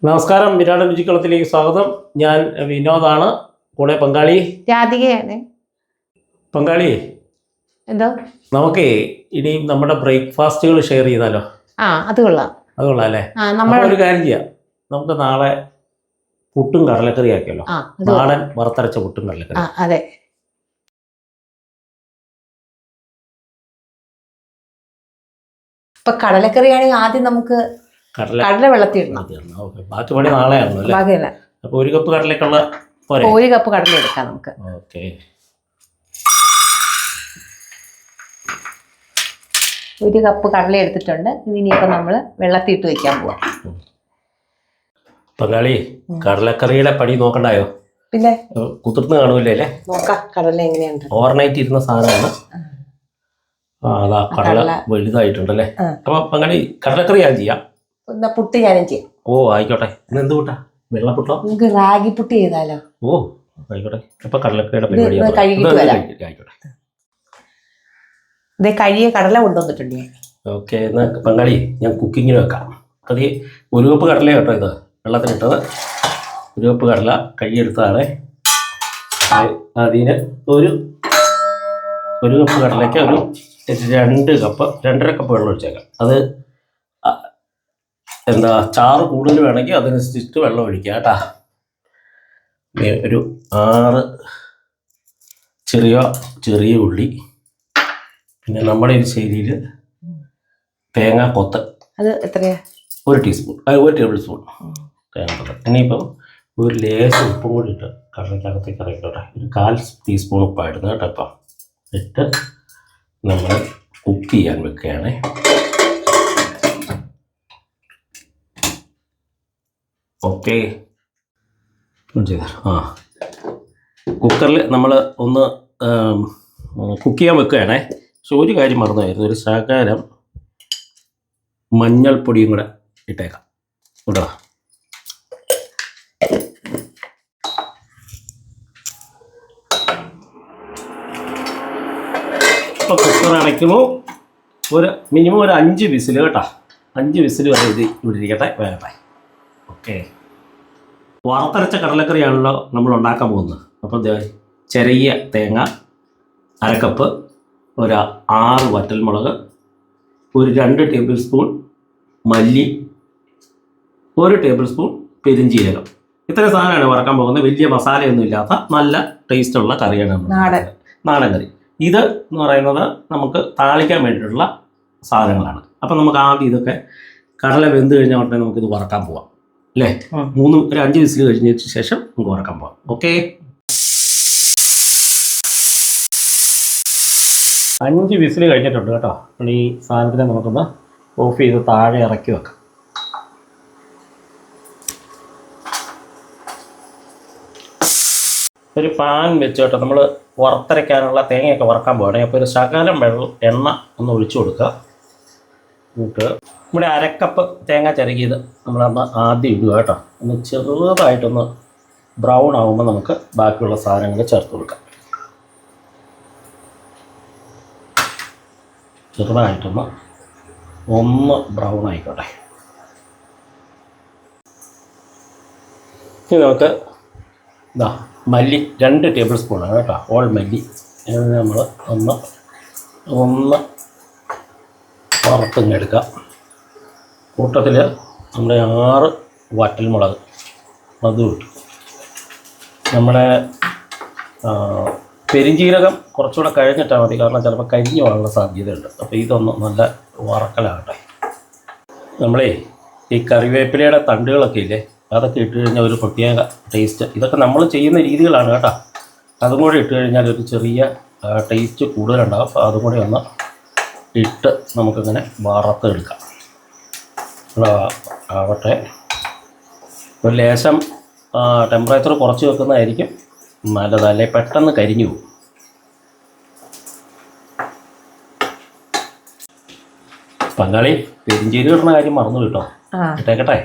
നമസ്കാരം, വിരാട് രുചിക്കളത്തിലേക്ക് സ്വാഗതം. ഞാൻ വിനോദാണ്, കൂടെ പങ്കാളി രാധികയാണ്. പങ്കാളി എന്തോ നമുക്ക് ഇനി നമ്മുടെ ബ്രേക്ക്ഫാസ്റ്റുകൾ ഷെയർ ചെയ്താലോ? അത് കൊള്ളാം. അത് കൊള്ളാം അല്ലേ? ഒരു കാര്യം ചെയ്യാം, നമുക്ക് നാളെ പുട്ടും കടലക്കറി ആക്കിയല്ലോ. നാടൻ വറുത്തരച്ച പുട്ടും കടലക്കറി. അതെ. ഇപ്പൊ കടലക്കറിയാണെങ്കിൽ ആദ്യം നമുക്ക് കടല വെള്ളത്തിൽ ഇടണം. ബാക്കി പണി നാളെയാണല്ലോ അല്ലേ? അപ്പൊ 1 കപ്പ് കടലക്കുള്ള 1 കപ്പ് കടല എടുക്കാം നമുക്ക്. ഓക്കെ, 1 കപ്പ് കടല എടുത്തിട്ടുണ്ട്. ഇനിയിപ്പോ നമ്മള് വെള്ളത്തിൽ ഇട്ട് വെക്കാൻ പോവാം. പങ്കാളി, കടലക്കറിയുടെ പണി നോക്കണ്ടായോ? പിന്നെ കുതിർന്ന് കാണൂല്ലേ അല്ലേ? നോക്കാം കടല എങ്ങനെയുണ്ട്. ഓവർനൈറ്റ് ഇരുന്ന സാധനമാണ്. അതാ കടല വലുതായിട്ടുണ്ടല്ലേ. അപ്പൊ പങ്കാളി കടലക്കറി ഞാൻ ചെയ്യാം. പുട്ട് ഞാനും ചെയ്യാം. ഓ ആയിക്കോട്ടെ. ഇന്ന് എന്ത് പുട്ടാ? വെള്ളപ്പുട്ടോ? നമുക്ക് റാഗി പുട്ട് ചെയ്താലോ? ഓ ആയിക്കോട്ടെ. അപ്പൊ കടലക്കറിയുടെ പരിപാടി ആയിക്കോട്ടെ. ഇതേ കഴിയ കടല കൊണ്ടുവന്നിട്ടുണ്ട് ഞാൻ. ഓക്കെ, എന്നാ പങ്കാളി ഞാൻ കുക്കിങ്ങിന് വെക്കാം. അത് 1 കപ്പ് കടല കേട്ടോ ഇത് വെള്ളത്തിലിട്ടത്. 1 കപ്പ് കടല കഴുകിയെടുത്തതാണ്. അതിന് 1 കപ്പ് കടലയ്ക്ക് 2 കപ്പ് 2.5 കപ്പ് വെള്ളം ഒഴിച്ചേക്കാം. അത് ചാറ് കൂടുതൽ വേണമെങ്കിൽ അതനുസരിച്ചിട്ട് വെള്ളം ഒഴിക്കുക കേട്ടാ. ഒരു 6 ചെറിയ ഉള്ളി, പിന്നെ നമ്മുടെ ഒരു ശൈലിയിൽ തേങ്ങ കൊത്ത്. അത് എത്രയാ? 1 ടീസ്പൂൺ, 1 ടേബിൾ സ്പൂൺ തേങ്ങ കൊത്ത്. ഇനിയിപ്പം ഒരു ലേശം ഉപ്പും കൂടി ഇട്ട് കടലക്കകത്തേക്ക് ഇറക്കിക്കോട്ടെ. ഒരു 1/4 ടീസ്പൂൺ ഉപ്പായിരുന്നു കേട്ടോ. ഇപ്പം ഇട്ട് നമ്മൾ കുക്ക് ചെയ്യാൻ വെക്കുകയാണേ. ഓക്കെ, കുക്കറിൽ നമ്മൾ ഒന്ന് കുക്ക് ചെയ്യാൻ വെക്കുകയാണേ. പക്ഷെ ഒരു കാര്യം മറന്നുപോയിരുന്നു, ഒരു ശകലം മഞ്ഞൾപ്പൊടിയും കൂടെ ഇട്ടേക്കാം കേട്ടോ. ഇപ്പോൾ കുക്കർ അടയ്ക്കുമ്പോൾ മിനിമം ഒരു 5 വിസിൽ കേട്ടോ. 5 വിസിൽ വരെ ഇത് ഇവിടെ ഇരിക്കട്ടെ, വേഗട്ടെ. ഓക്കെ, വറുത്തരച്ച കടലക്കറിയാണല്ലോ നമ്മൾ ഉണ്ടാക്കാൻ പോകുന്നത്. അപ്പോൾ ചെറിയ തേങ്ങ 1/2 കപ്പ്, ഒരു 6 വറ്റൽമുളക്, ഒരു 2 ടേബിൾ സ്പൂൺ മല്ലി, 1 ടേബിൾ സ്പൂൺ പെരിഞ്ചീരകം. ഇത്രയും സാധനമാണ് വറക്കാൻ പോകുന്നത്. വലിയ മസാലയൊന്നും ഇല്ലാത്ത നല്ല ടേസ്റ്റുള്ള കറിയാണ് നാടൻ കറി. ഇത് എന്ന് പറയുന്നത് നമുക്ക് താളിക്കാൻ വേണ്ടിയിട്ടുള്ള സാധനങ്ങളാണ്. അപ്പം നമുക്ക് ആദ്യം ഇതൊക്കെ കടല വെന്ത് കഴിഞ്ഞാൽ ഉടനെ നമുക്കിത് വറക്കാൻ പോവാം അല്ലേ? ഒരു 5 വിസിൽ കഴിഞ്ഞതിന് ശേഷം നമുക്ക് വറക്കാൻ പോവാം. ഓക്കെ, 5 വിസിൽ കഴിഞ്ഞിട്ടുണ്ട് കേട്ടോ. അപ്പോൾ ഈ സാധനത്തിനെ നമുക്കൊന്ന് ഓഫ് ചെയ്ത് താഴെ ഇറക്കി വെക്കാം. ഒരു പാൻ വെച്ച് കേട്ടോ, നമ്മൾ വറുത്തരയ്ക്കാനുള്ള തേങ്ങയൊക്കെ വറക്കാൻ പോവുകയാണെങ്കിൽ അപ്പോൾ ഒരു ശകലം എണ്ണ ഒന്ന് ഒഴിച്ചു കൊടുക്കുക. എന്നിട്ട് ഇവിടെ 1/2 കപ്പ് തേങ്ങ ചിരകിയത് നമ്മളന്ന് ആദ്യം ഇടുക കേട്ടോ. ഒന്ന് ചെറുതായിട്ടൊന്ന് ബ്രൗൺ ആകുമ്പോൾ നമുക്ക് ബാക്കിയുള്ള സാധനങ്ങൾ ചേർത്ത് കൊടുക്കാം. ചെറുതായിട്ടൊന്ന് ബ്രൗൺ ആയിക്കോട്ടെ. ഇനി നമുക്ക് മല്ലി 2 ടേബിൾ സ്പൂണാണ് കേട്ടോ, ഓൾ മല്ലി. നമ്മൾ ഒന്ന് വറുത്തിങ്ങെടുക്കാം. കൂട്ടത്തിൽ നമ്മുടെ 6 വറ്റൽമുളക് അതും ഇട്ടു. നമ്മുടെ പെരിഞ്ചീരകം കുറച്ചുകൂടെ കഴിഞ്ഞിട്ടാൽ മതി, കാരണം ചിലപ്പോൾ കരിഞ്ഞു പോകാനുള്ള സാധ്യതയുണ്ട്. അപ്പോൾ ഇതൊന്ന് നല്ല വറക്കലാകട്ടെ. നമ്മളേ ഈ കറിവേപ്പിലയുടെ തണ്ടുകളൊക്കെ ഇല്ലേ, അതൊക്കെ ഇട്ട് കഴിഞ്ഞാൽ ഒരു പ്രത്യേക ടേസ്റ്റ്. ഇതൊക്കെ നമ്മൾ ചെയ്യുന്ന രീതികളാണ് കേട്ടോ. അതും കൂടി ഇട്ട് കഴിഞ്ഞാൽ ഒരു ചെറിയ ടേസ്റ്റ് കൂടുതലുണ്ടാകും. അപ്പോൾ അതും കൂടി ഒന്ന് ഇട്ട് നമുക്കിങ്ങനെ വറുത്തെടുക്കാം. ആവട്ടെ, ഒരു ലേശം ടെമ്പറേച്ചർ കുറച്ച് വെക്കുന്നതായിരിക്കും നല്ലത്, അല്ലെ പെട്ടെന്ന് കരിഞ്ഞു പോകും. പങ്കാളി, പെരിഞ്ചീരകം ഇടുന്ന കാര്യം മറന്നു കിട്ടോ, ഇട്ടേക്കട്ടെ.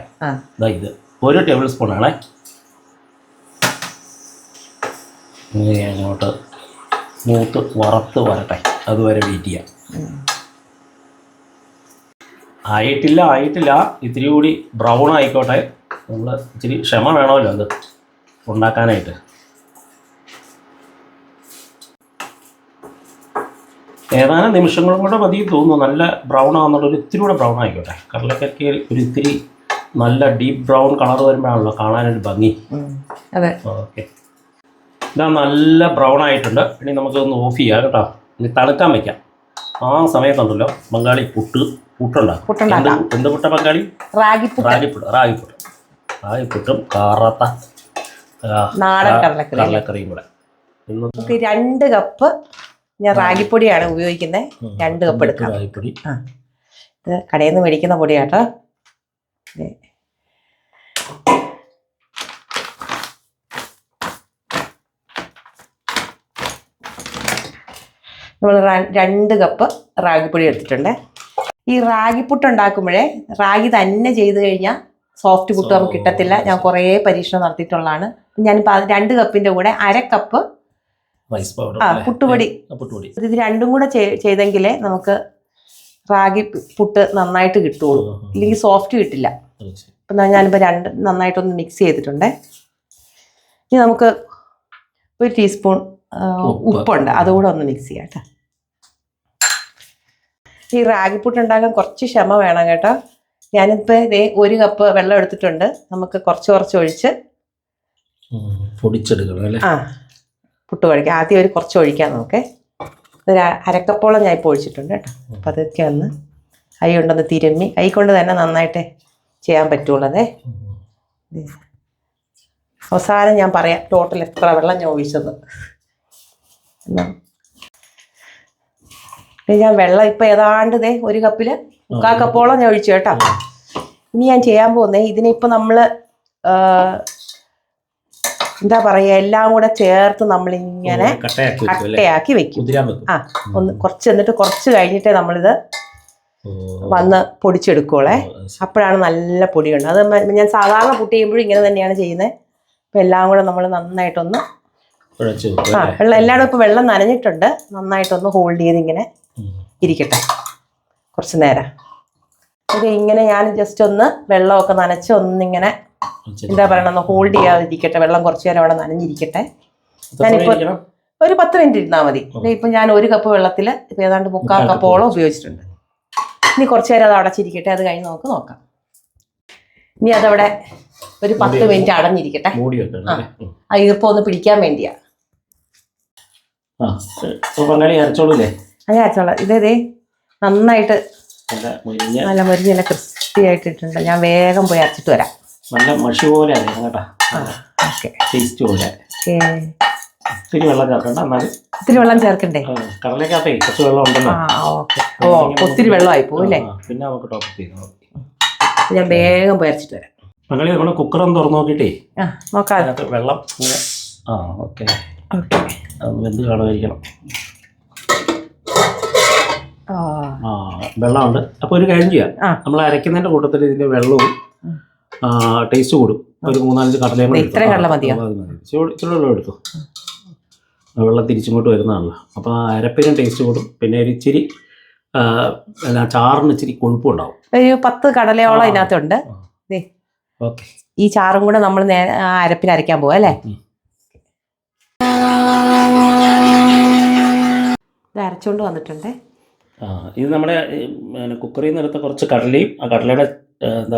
ഇത് 1 ടേബിൾ സ്പൂണാണേ. അങ്ങോട്ട് മൂത്ത് വറുത്ത് വരട്ടെ, അതുവരെ വെയിറ്റ് ചെയ്യാം. ആയിട്ടില്ല, ഇത്തിരി കൂടി ബ്രൗൺ ആയിക്കോട്ടെ. നമ്മൾ ഇച്ചിരി ക്ഷമ വേണമല്ലോ അത് ഉണ്ടാക്കാനായിട്ട്. ഏതാനും നിമിഷങ്ങളും കൂടെ മതി തോന്നുന്നു. നല്ല ബ്രൗൺ ആകുന്നുള്ളൊരു ഇത്തിരി കൂടെ ബ്രൗൺ ആയിക്കോട്ടെ. കടലക്കറിക്ക് ഒരു ഇത്തിരി നല്ല ഡീപ്പ് ബ്രൗൺ കളർ വരുമ്പോഴാണല്ലോ കാണാനൊരു ഭംഗി. അതെ. ഓക്കെ, ഇതാ നല്ല ബ്രൗൺ ആയിട്ടുണ്ട്. ഇനി നമുക്കൊന്ന് ഓഫ് ചെയ്യാം കേട്ടോ. ഇനി തണുക്കാൻ വയ്ക്കാം. ആ സമയത്തുണ്ടല്ലോ ബംഗാളി പുട്ടുണ്ടാക്കും. എന്ത് പുട്ട ബംഗാളി? റാഗിപ്പുട്ടും കാറാത്ത നാടൻ കടലക്കറിയും കൂടെ. 2 കപ്പ് ഞാൻ റാഗിപ്പൊടിയാണ് ഉപയോഗിക്കുന്നത്. 2 കപ്പ് എടുക്കാം. റാഗിപ്പൊടി ഇത് കടയിൽ നിന്ന് മേടിക്കുന്ന പൊടിയാട്ടോ. നമ്മൾ 2 കപ്പ് റാഗിപ്പൊടി എടുത്തിട്ടുണ്ട്. ഈ റാഗിപ്പുട്ട് ഉണ്ടാക്കുമ്പോഴേ റാഗി തന്നെ ചെയ്ത് കഴിഞ്ഞാൽ സോഫ്റ്റ് പുട്ട് നമുക്ക് കിട്ടത്തില്ല. ഞാൻ കുറേ പരീക്ഷണം നടത്തിയിട്ടുള്ളതാണ്. ഞാനിപ്പോൾ 2 കപ്പിൻ്റെ കൂടെ 1/2 കപ്പ് പുട്ടുപൊടി. ഇത് രണ്ടും കൂടെ ചെയ്തെങ്കിലേ നമുക്ക് റാഗി പുട്ട് നന്നായിട്ട് കിട്ടുള്ളൂ. ഇല്ലെങ്കിൽ സോഫ്റ്റ് കിട്ടില്ല. അപ്പം ഞാനിപ്പോൾ 2 നന്നായിട്ടൊന്ന് മിക്സ് ചെയ്തിട്ടുണ്ട്. ഇനി നമുക്ക് 1 ടീസ്പൂൺ ഉപ്പുണ്ട്, അതുകൂടെ ഒന്ന് മിക്സ് ചെയ്യാം കേട്ടോ. ഈ റാഗിപ്പുട്ട് ഉണ്ടാക്കാൻ കുറച്ച് ക്ഷമ വേണം കേട്ടോ. ഞാനിപ്പോൾ 1 കപ്പ് വെള്ളം എടുത്തിട്ടുണ്ട്. നമുക്ക് കുറച്ച് ഒഴിച്ച് പൊടിച്ചെടുക്കണം അല്ലേ? പുട്ട് കഴിക്കാം. ആദ്യം കുറച്ച് ഒഴിക്കാം നമുക്ക്. ഒരു 1/2 കപ്പോളം ഞാൻ ഇപ്പോൾ ഒഴിച്ചിട്ടുണ്ട് കേട്ടോ. അപ്പം അതൊക്കെ ഒന്ന് കൈ കൊണ്ടൊന്ന് തിരുമ്മി, കൈ കൊണ്ട് തന്നെ നന്നായിട്ട് ചെയ്യാൻ പറ്റുള്ളതേ. അവസാനം ഞാൻ പറയാം ടോട്ടൽ എത്ര വെള്ളം ഞാൻ ഒഴിച്ചത്. ഞാൻ വെള്ളം ഇപ്പം ഏതാണ്ട് 1 കപ്പിൽ 3/4 കപ്പോളം ഞാൻ ഒഴിച്ചു കേട്ടോ. ഇനി ഞാൻ ചെയ്യാൻ പോകുന്നത് ഇതിനിപ്പോൾ നമ്മൾ എന്താ പറയുക, എല്ലാം കൂടെ ചേർത്ത് നമ്മളിങ്ങനെ കട്ടയാക്കി വെക്കും. ഒന്ന് കുറച്ച് എന്നിട്ട് കുറച്ച് കഴിഞ്ഞിട്ടേ നമ്മളിത് വന്ന് പൊടിച്ചെടുക്കുള്ളേ. അപ്പോഴാണ് നല്ല പൊടിയുണ്ട്. അത് ഞാൻ സാധാരണ പുട്ട് ചെയ്യുമ്പോഴും ഇങ്ങനെ തന്നെയാണ് ചെയ്യുന്നത്. അപ്പം എല്ലാം കൂടെ നമ്മൾ നന്നായിട്ടൊന്ന് വെള്ളം എല്ലായിടും ഇപ്പോൾ വെള്ളം നനഞ്ഞിട്ടുണ്ട്. നന്നായിട്ടൊന്ന് ഹോൾഡ് ചെയ്ത് ഇങ്ങനെ ഇരിക്കട്ടെ കുറച്ച് നേരം. ഇത് ഇങ്ങനെ ഞാൻ ജസ്റ്റ് ഒന്ന് വെള്ളമൊക്കെ നനച്ച് ഒന്നിങ്ങനെ എന്താ പറയണ, ഒന്ന് ഹോൾഡ് ചെയ്യാതിരിക്കട്ടെ. വെള്ളം കുറച്ച് നേരം അവിടെ നനഞ്ഞിരിക്കട്ടെ. ഞാനിപ്പോൾ ഒരു 10 മിനിറ്റ് ഇരുന്നാൽ മതി. ഇപ്പം ഞാൻ 1 കപ്പ് വെള്ളത്തിൽ ഇപ്പം ഏതാണ്ട് 3/4 കപ്പോളം ഉപയോഗിച്ചിട്ടുണ്ട്. ഇനി കുറച്ച് നേരം അത് അടച്ചിരിക്കട്ടെ. അത് കഴിഞ്ഞ് നമുക്ക് നോക്കാം. ഇനി അതവിടെ ഒരു 10 മിനിറ്റ് അടഞ്ഞിരിക്കട്ടെ. ആ ഈർപ്പം ഒന്ന് പിടിക്കാൻ വേണ്ടിയാ. അങ്ങനെ അരച്ചോളാം. ഇതേ നന്നായിട്ട് നല്ല മുരിഞ്ഞ് നല്ല ക്രിസ്പി ആയിട്ടിട്ടുണ്ട്. ഞാൻ വേഗം പോയി അരച്ചിട്ട് വരാം. നല്ല മഷി പോലെ കേട്ടോ. ടേസ്റ്റ് പോലെ. ഇത്തിരി വെള്ളം ചേർക്കണ്ട. എന്നാലും ഇത്തിരി വെള്ളം ചേർക്കണ്ടേ? കടലക്കകത്തേ കുറച്ച് വെള്ളം ഉണ്ടല്ലോ. ഒത്തിരി വെള്ളമായി പോവില്ലേ? പിന്നെ നമുക്ക് ടോപ്പ് ചെയ്ത് ഞാൻ വേഗം പോയി അരച്ചിട്ട് വരാം. മകളി നമ്മൾ കുക്കറൊന്ന് തുറന്നു നോക്കിയിട്ടേ നോക്കാം. വെള്ളം ഇങ്ങനെ ഓക്കെ വെന്ത് കാണുമായിരിക്കണം. വെള്ളമുണ്ട്. അപ്പോൾ ഒരു കാര്യം ചെയ്യാം, നമ്മൾ അരയ്ക്കുന്നതിൻ്റെ കൂട്ടത്തിൽ ഇതിൻ്റെ വെള്ളവും ടേസ്റ്റ് കൂടും. ഒരു 3-4 കടലയും ഇത്രയും കടല മതിയോ? ഇച്ചിരി വെള്ളം എടുത്തു. വെള്ളം തിരിച്ചിങ്ങോട്ട് വരുന്നതാണല്ലോ. അപ്പോൾ അരപ്പിനും ടേസ്റ്റ് കൂടും. പിന്നെ ഒരു ഇച്ചിരി ചാറിന് ഇച്ചിരി കൊഴുപ്പുണ്ടാവും. ഒരു 10 കടലയോളം ഇതിനകത്തുണ്ട്. ഓക്കെ, ഈ ചാറും കൂടെ നമ്മൾ അരപ്പിന് അരയ്ക്കാൻ പോവാ അല്ലേ? ഇത് അരച്ചുകൊണ്ട് വന്നിട്ടുണ്ട്. ഇത് നമ്മുടെ കുക്കറിൽ നിന്ന് എടുത്ത കുറച്ച് കടലയും ആ കടലയുടെ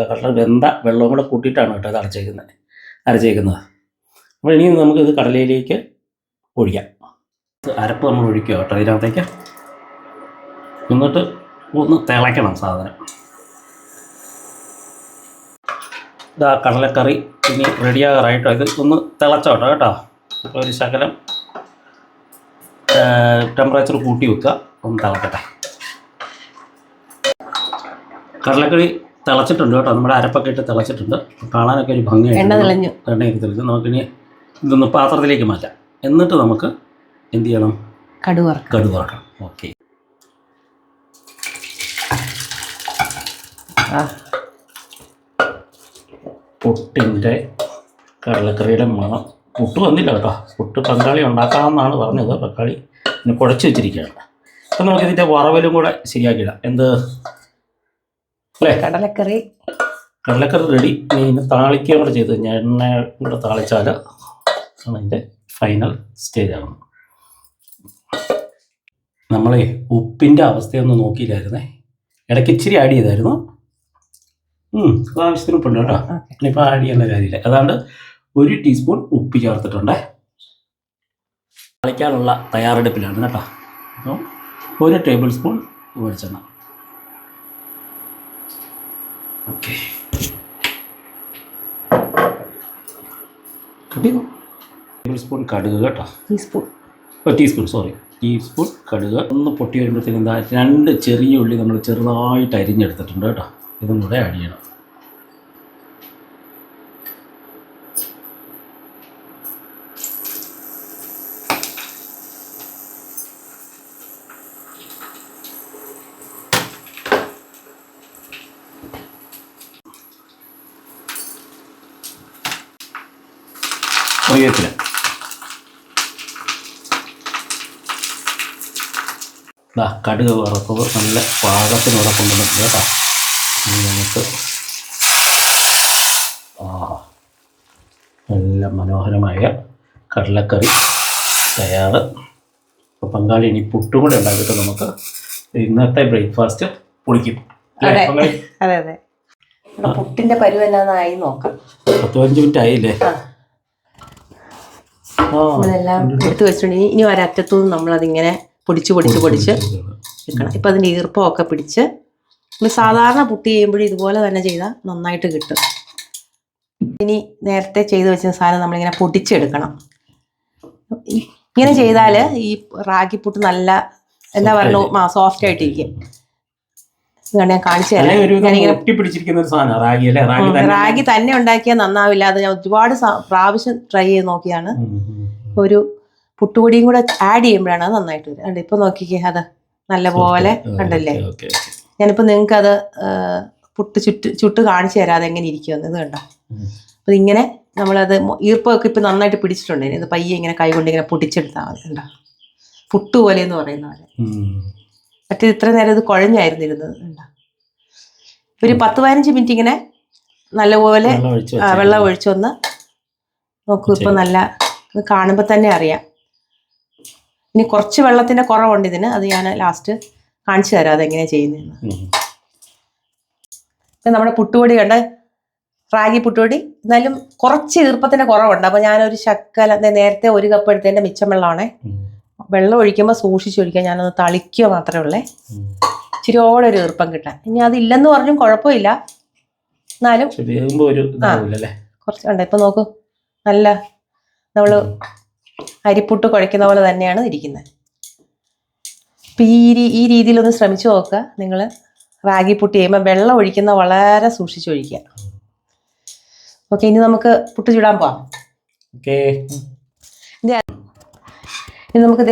കടല വെന്ത വെള്ളവും കൂടെ കൂട്ടിയിട്ടാണ് കേട്ടോ ഇത് അരച്ചേക്കുന്നത്. അപ്പോൾ ഇനി നമുക്കിത് കടലയിലേക്ക് ഒഴിക്കാം. അരപ്പ് നമ്മൾ ഒഴിക്കുക കേട്ടോ ഇതിനകത്തേക്ക്. എന്നിട്ട് ഒന്ന് തിളയ്ക്കണം സാധനം. ഇതാ കടലക്കറി ഇനി റെഡിയാകാറായിട്ടോ. ഇത് ഒന്ന് തിളച്ചോട്ടോ കേട്ടോ. ഇപ്പോൾ ഒരു ശകലം ടെമ്പറേച്ചർ കൂട്ടി വെക്കുക, ഒന്ന് തിളക്കട്ടെ. കടലക്കറി തിളച്ചിട്ടുണ്ട് കേട്ടോ. നമ്മുടെ അരപ്പൊക്കെ ഇട്ട് തിളച്ചിട്ടുണ്ട്. കാണാനൊക്കെ ഒരു ഭംഗിയായിട്ട് എണ്ണയൊക്കെ തെളിഞ്ഞു. നമുക്കിനി ഇതൊന്ന് പാത്രത്തിലേക്ക് മാറ്റാം. എന്നിട്ട് നമുക്ക് എന്ത് ചെയ്യണം? കടുക് വറക്കണം. ഓക്കെ, പുട്ടിൻ്റെ കടലക്കറിയുടെ മണം. പുട്ട് വന്നില്ല കേട്ടോ. പുട്ട് ബംഗാളി ഉണ്ടാക്കാമെന്നാണ് പറഞ്ഞത്. ബംഗാളി പിന്നെ കുഴച്ച് വെച്ചിരിക്കുകയാണ്. അപ്പം നമുക്ക് ഇതിൻ്റെ വറവലും കൂടെ ശരിയാക്കിയിടാം. എന്ത് അല്ലേ? കടലക്കറി റെഡി. ഇനി താളിക്കുകയും കൂടെ ചെയ്ത് കഴിഞ്ഞാൽ എണ്ണ കൂടെ താളിച്ചാൽ ആണ് അതിൻ്റെ ഫൈനൽ സ്റ്റേജാണ്. നമ്മളെ ഉപ്പിൻ്റെ അവസ്ഥയൊന്നും നോക്കിയില്ലായിരുന്നേ, ഇടയ്ക്ക് ഇച്ചിരി ആഡ് ചെയ്തായിരുന്നു. ആവശ്യത്തിന് ഉപ്പുണ്ട് കേട്ടോ. ഇനിയിപ്പോൾ ആഡ് ചെയ്യേണ്ട കാര്യമില്ല. അതാണ്ട് 1 ടീസ്പൂൺ ഉപ്പ് ചേർത്തിട്ടുണ്ട്. കളിക്കാനുള്ള തയ്യാറെടുപ്പിലാണ് കേട്ടോ. അപ്പം 1 ടേബിൾ സ്പൂൺ വെളിച്ചെണ്ണ. ഓക്കെ, ടേബിൾ സ്പൂൺ കടുക് കേട്ടോ. ടീസ്പൂൺ കടുക്. ഒന്ന് പൊട്ടി വരുമ്പോഴത്തേക്കും എന്താ 2 ചെറിയ ഉള്ളി നമ്മൾ ചെറുതായിട്ട് അരിഞ്ഞെടുത്തിട്ടുണ്ട് കേട്ടോ. ഇതും കൂടെ ആഡ് ചെയ്യണം. കറിവേപ്പില. കടുക് വറുത്തത് നല്ല പാകത്തിനൂടെ കൊണ്ടുവന്നിട്ടുണ്ട് കേട്ടോ. നമുക്ക് നല്ല മനോഹരമായ കടലക്കറി തയ്യാറ്. അപ്പോൾ പങ്കാളി ഇനി പുട്ടും കൂടെ ഉണ്ടാക്കിയിട്ട് നമുക്ക് ഇന്നത്തെ ബ്രേക്ക്ഫാസ്റ്റ് പൊളിക്കും. അതെ, പുട്ടിന്റെ പരുവ് എന്നായി നോക്കാം. 10-15 മിനിറ്റ് ആയില്ലേ? ഇതെല്ലാം എടുത്ത് വെച്ചിട്ടുണ്ട്. ഇനി ഒരറ്റത്തുനിന്ന് നമ്മളതിങ്ങനെ പൊടിച്ച് എടുക്കണം. ഇപ്പം അതിൻ്റെ ഈർപ്പമൊക്കെ പിടിച്ച് നമ്മൾ സാധാരണ പുട്ട് ചെയ്യുമ്പോഴും ഇതുപോലെ തന്നെ ചെയ്താൽ നന്നായിട്ട് കിട്ടും. ഇനി നേരത്തെ ചെയ്ത് വെച്ച സാധനം നമ്മളിങ്ങനെ പൊടിച്ചെടുക്കണം. ഇങ്ങനെ ചെയ്താൽ ഈ റാഗിപ്പുട്ട് നല്ല എന്താ പറയുക, സോഫ്റ്റ് ആയിട്ടിരിക്കും. ഞാൻ കാണിച്ചു തരാം. റാഗി തന്നെ ഉണ്ടാക്കിയാൽ നന്നാവില്ല. അത് ഞാൻ ഒരുപാട് പ്രാവശ്യം ട്രൈ ചെയ്ത് നോക്കിയാണ്. ഒരു പുട്ടുപൊടിയും കൂടെ ആഡ് ചെയ്യുമ്പോഴാണ് അത് നന്നായിട്ട് വരിക. കണ്ടോ, ഇപ്പൊ നോക്കിക്കേ, അത് നല്ലപോലെ കണ്ടല്ലേ. ഞാനിപ്പോ നിങ്ങൾക്ക് അത് പുട്ട് ചുട്ട് കാണിച്ചു തരാം അതെങ്ങനെ ഇരിക്കുമെന്ന്. ഇത് കണ്ടോ, അപ്പൊ ഇങ്ങനെ നമ്മളത് ഈർപ്പമൊക്കെ ഇപ്പൊ നന്നായിട്ട് പിടിച്ചിട്ടുണ്ട്. ഇത് പയ്യെ ഇങ്ങനെ കൈ കൊണ്ട് ഇങ്ങനെ പൊടിച്ചെടുത്താൽ മതി. കണ്ടോ, പുട്ടുപോലെ എന്ന് പറയുന്ന പോലെ. മറ്റേ ഇത്ര നേരം ഇത് കുഴഞ്ഞായിരുന്നിരുന്നത്. കണ്ടോ, ഒരു 10-15 മിനിറ്റ് ഇങ്ങനെ നല്ലപോലെ വെള്ളം ഒഴിച്ചൊന്ന് നോക്കൂ. ഇപ്പൊ നല്ല കാണുമ്പോൾ തന്നെ അറിയാം. ഇനി കുറച്ച് വെള്ളത്തിന്റെ കുറവുണ്ട് ഇതിന്, അത് ഞാൻ ലാസ്റ്റ് കാണിച്ചു തരാം അതെങ്ങനെയാ ചെയ്യുന്നതെന്ന്. ഇപ്പം നമ്മുടെ പുട്ടുപൊടി കണ്ട്, റാഗി പുട്ടുപൊടി എന്നാലും കുറച്ച് ഈർപ്പത്തിന്റെ കുറവുണ്ട്. അപ്പോൾ ഞാനൊരു ശക്കല നേരത്തെ 1 കപ്പ് എടുത്തതിന്റെ മിച്ചം വെള്ളമാണേ. വെള്ളം ഒഴിക്കുമ്പോൾ സൂക്ഷിച്ചൊഴിക്കുക. ഞാനൊന്ന് തളിക്കുക മാത്രമേ ഉള്ളേ, ഇച്ചിരിയോടെ ഒരു ഈർപ്പം കിട്ടാൻ. ഇനി അതില്ലെന്ന് പറഞ്ഞും കുഴപ്പമില്ല, എന്നാലും കുറച്ചുണ്ട്. ഇപ്പം നോക്കൂ, നല്ല നമ്മൾ അരിപ്പുട്ട് കുഴയ്ക്കുന്ന പോലെ തന്നെയാണ് ഇരിക്കുന്നത്. അപ്പം ഈ രീതിയിലൊന്ന് ശ്രമിച്ചു നോക്കുക നിങ്ങൾ. റാഗി പുട്ട് ചെയ്യുമ്പോൾ വെള്ളം ഒഴിക്കുന്ന വളരെ സൂക്ഷിച്ചൊഴിക്കുക. ഓക്കെ, ഇനി നമുക്ക് പുട്ട് ചുടാൻ പോവാം. ഇനി നമുക്ക്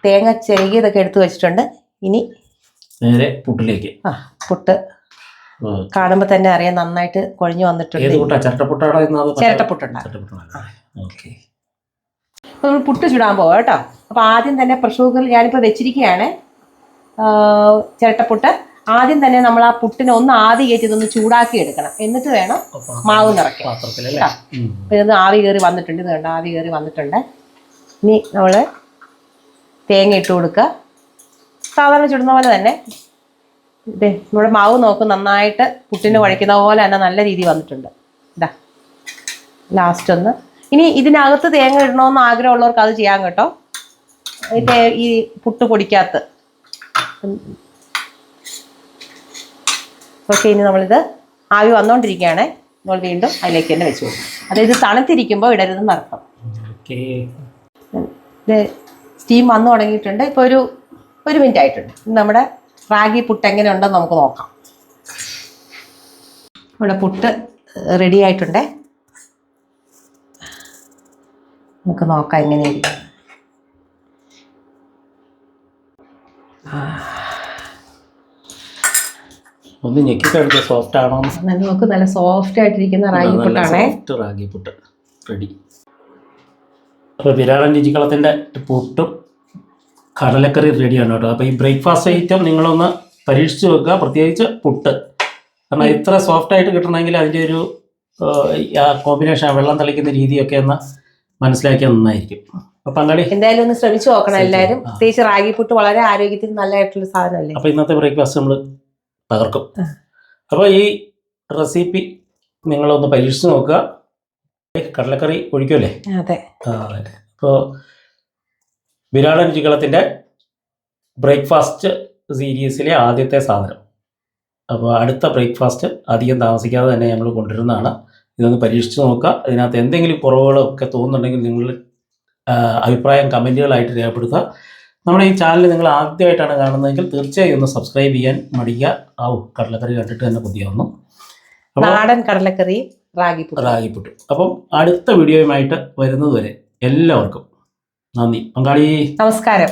തേങ്ങ ചെറുകിയതൊക്കെ എടുത്തു വെച്ചിട്ടുണ്ട്. ഇനി നേരെ പുട്ടിലേക്ക്. പുട്ട് കാണുമ്പോൾ തന്നെ അറിയാം നന്നായിട്ട് കുഴഞ്ഞു വന്നിട്ടുണ്ട്. ചിരട്ടപ്പുട്ടുണ്ടാകും. അപ്പോൾ നമ്മൾ പുട്ട് ചുടാൻ പോവാം കേട്ടോ. അപ്പോൾ ആദ്യം തന്നെ പ്രഷർ കുക്കറിൽ ഞാനിപ്പോൾ വെച്ചിരിക്കുകയാണ് ചിരട്ടപ്പുട്ട്. ആദ്യം തന്നെ നമ്മൾ ആ പുട്ടിനെ ഒന്ന് ആവി കയറ്റി ഇതൊന്ന് ചൂടാക്കി എടുക്കണം. എന്നിട്ട് വേണം മാവ് നിറയ്ക്കാൻ. അപ്പോൾ ഇതൊന്ന് ആവി കയറി വന്നിട്ടുണ്ട്. ഇത് കണ്ടോ, ആവി കയറി വന്നിട്ടുണ്ട്. ഇനി നമ്മൾ തേങ്ങ ഇട്ട് കൊടുക്കുക, സാധാരണ ചുടുന്ന പോലെ തന്നെ. ഇതേ നമ്മുടെ മാവ് നോക്കും, നന്നായിട്ട് പുട്ടിന് കുഴയ്ക്കുന്ന പോലെ തന്നെ നല്ല രീതിയിൽ വന്നിട്ടുണ്ട്. ഇതാ ലാസ്റ്റ് ഒന്ന്. ഇനി ഇതിനകത്ത് തേങ്ങ ഇടണമെന്ന് ആഗ്രഹമുള്ളവർക്ക് അത് ചെയ്യാൻ കേട്ടോ. ഈ പുട്ട് പൊടിക്കകത്ത്. ഓക്കെ, ഇനി നമ്മളിത് ആവി വന്നുകൊണ്ടിരിക്കുകയാണ്. നമ്മൾ വീണ്ടും അതിലേക്ക് തന്നെ വെച്ച് കൊടുക്കും. അതായത് തണുത്തിരിക്കുമ്പോൾ ഇടരുതെന്ന് അർത്ഥം. ഇത് സ്റ്റീം വന്നു തുടങ്ങിയിട്ടുണ്ട്. ഇപ്പോൾ ഒരു മിനിറ്റ് ആയിട്ടുണ്ട്. നമ്മുടെ റാഗി പുട്ട് എങ്ങനെ ഉണ്ടെന്ന് നമുക്ക് നോക്കാം. നമ്മുടെ പുട്ട് റെഡി ആയിട്ടുണ്ട്. നമുക്ക് നോക്കാം എങ്ങനെയായിരിക്കും. ഒന്ന് ഞെക്കി കഴിക്കുക, സോഫ്റ്റ് ആണോ നമുക്ക്. നല്ല സോഫ്റ്റ് ആയിട്ടിരിക്കുന്ന റാഗി പുട്ടാണേ. റാഗി പുട്ട് റെഡി. അപ്പോൾ വിരാളൻ രുചിക്കളത്തിൻ്റെ പുട്ടും കടലക്കറി റെഡിയാണ് കേട്ടോ. അപ്പോൾ ഈ ബ്രേക്ക്ഫാസ്റ്റ് ഐറ്റം നിങ്ങളൊന്ന് പരീക്ഷിച്ച് വെക്കുക. പ്രത്യേകിച്ച് പുട്ട് കാരണം ഇത്ര സോഫ്റ്റ് ആയിട്ട് കിട്ടണമെങ്കിൽ അതിൻ്റെ ഒരു കോമ്പിനേഷൻ വെള്ളം തളിക്കുന്ന രീതിയൊക്കെ ഒന്ന് മനസ്സിലാക്കിയാൽ നന്നായിരിക്കും. അപ്പൊ പങ്കാളി എന്തായാലും ഒന്ന് ശ്രമിച്ചു നോക്കണം എല്ലാവരും. പ്രത്യേകിച്ച് റാഗിപ്പുട്ട് വളരെ ആരോഗ്യത്തിന് നല്ലതായിട്ടുള്ള സാധനമല്ലേ. അപ്പൊ ഇന്നത്തെ ബ്രേക്ക്ഫാസ്റ്റ് നമ്മൾ തകർക്കും. അപ്പോൾ ഈ റെസിപ്പി നിങ്ങളൊന്ന് പരീക്ഷിച്ച് നോക്കുക. കടലക്കറി ഒഴിക്കുമല്ലേ? അതെ. അപ്പോൾ വിരാടൻ രുചികളത്തിൻ്റെ ബ്രേക്ക്ഫാസ്റ്റ് സീരീസിലെ ആദ്യത്തെ സാധനം. അപ്പോൾ അടുത്ത ബ്രേക്ക്ഫാസ്റ്റ് അധികം താമസിക്കാതെ തന്നെ ഞങ്ങൾ കൊണ്ടുവരുന്നതാണ്. ഇതൊന്ന് പരീക്ഷിച്ച് നോക്കുക. ഇതിനകത്ത് എന്തെങ്കിലും കുറവുകളൊക്കെ തോന്നുന്നുണ്ടെങ്കിൽ നിങ്ങൾ അഭിപ്രായം കമൻറ്റുകളായിട്ട് രേഖപ്പെടുത്തുക. നമ്മുടെ ഈ ചാനൽ നിങ്ങൾ ആദ്യമായിട്ടാണ് കാണുന്നതെങ്കിൽ തീർച്ചയായും ഒന്ന് സബ്സ്ക്രൈബ് ചെയ്യാൻ മടിക്കുക. കടലക്കറി കണ്ടിട്ട് തന്നെ കൊതിയാവുന്നു. നാടൻ കടലക്കറി റാഗിപ്പുട്ട്. അപ്പം അടുത്ത വീഡിയോയുമായിട്ട് വരുന്നതുവരെ എല്ലാവർക്കും നന്ദി. പങ്കാളി, നമസ്കാരം.